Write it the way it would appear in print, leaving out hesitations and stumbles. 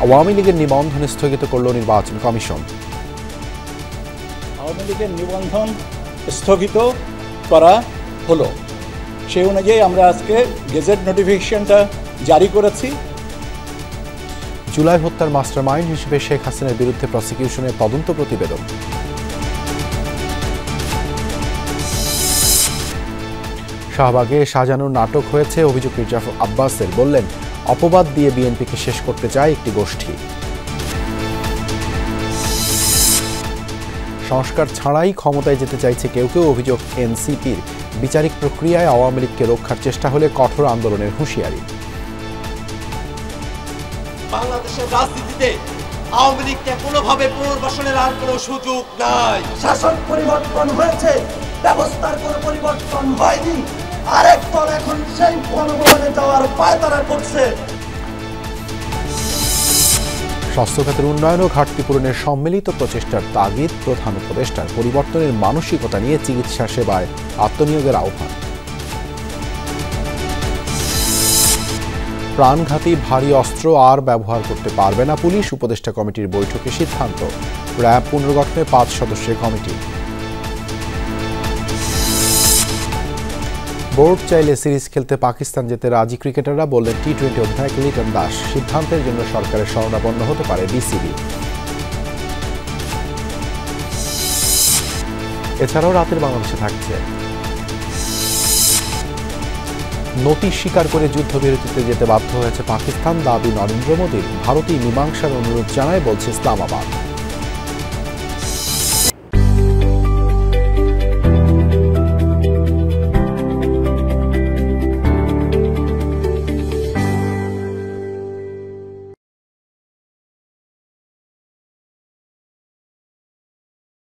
আওয়ামী লীগের নিবন্ধন স্থগিত করল নির্বাচন কমিশন। আওয়ামী লীগের নিবন্ধন স্থগিত করা হলো, সেই অনুযায়ী আমরা আজকে গেজেট নোটিফিকেশনটা জারি করেছি। জুলাই হত্যার মাস্টারমাইন্ড হিসেবে শেখ হাসিনার বিরুদ্ধে প্রসিকিউশনের তদন্ত প্রতিবেদন। শাহবাগে সাজানোর নাটক হয়েছে, অভিযোগ মির্জা আব্বাসের। বললেন, অপবাদ দিয়ে বিএনপিকে শেষ করতে চায় একটি গোষ্ঠী। সংস্কার ছাড়াই ক্ষমতায় যেতে চাইছে কেউ কেউ, অভিযোগ এনসিপির। বিচারিক প্রক্রিয়ায় আওয়ামী লীগকে রক্ষার চেষ্টা হলে কঠোর আন্দোলনের হুঁশিয়ারি। বাংলাদেশের রাজনীতিতে আওয়ামী লীগকে কোনোভাবে পুনর্বাসনের আর কোনো সুযোগ নাই। শাসন পরিবর্তন হয়েছে, ব্যবস্থার কোনো পরিবর্তন হয়নি। আরেক দল এখন সেই বনভবনে যাওয়ার পায়তারা করছে। স্বাস্থ্য খাতের উন্নয়ন ও ঘাটতি পূরণের সম্মিলিত প্রচেষ্টার তাগিদ প্রধান উপদেষ্টার। পরিবর্তনের মানসিকতা নিয়ে চিকিৎসা সেবায় আত্মনিয়োগের আহ্বান। প্রাণঘাতী ভারী অস্ত্র আর ব্যবহার করতে পারবে না পুলিশ, উপদেষ্টা কমিটির বৈঠকে সিদ্ধান্ত। র্যাব পুনর্গঠনে 5 সদস্যের কমিটি। বোর্ড চাইলে সিরিজ খেলতে পাকিস্তান যেতে রাজি ক্রিকেটাররা, বললেন টি-20 অধিনায়ক লিটন দাস। সিদ্ধান্তের জন্য সরকারের শরণাপন্ন হতে পারে বিসিবি। এছাড়াও রাতের বাংলাদেশে থাকছে, নতি স্বীকার করে যুদ্ধবিরতিতে যেতে বাধ্য হয়েছে পাকিস্তান, দাবি নরেন্দ্র মোদীর। ভারতই মীমাংসার অনুরোধ জানায়, বলছে ইসলামাবাদ।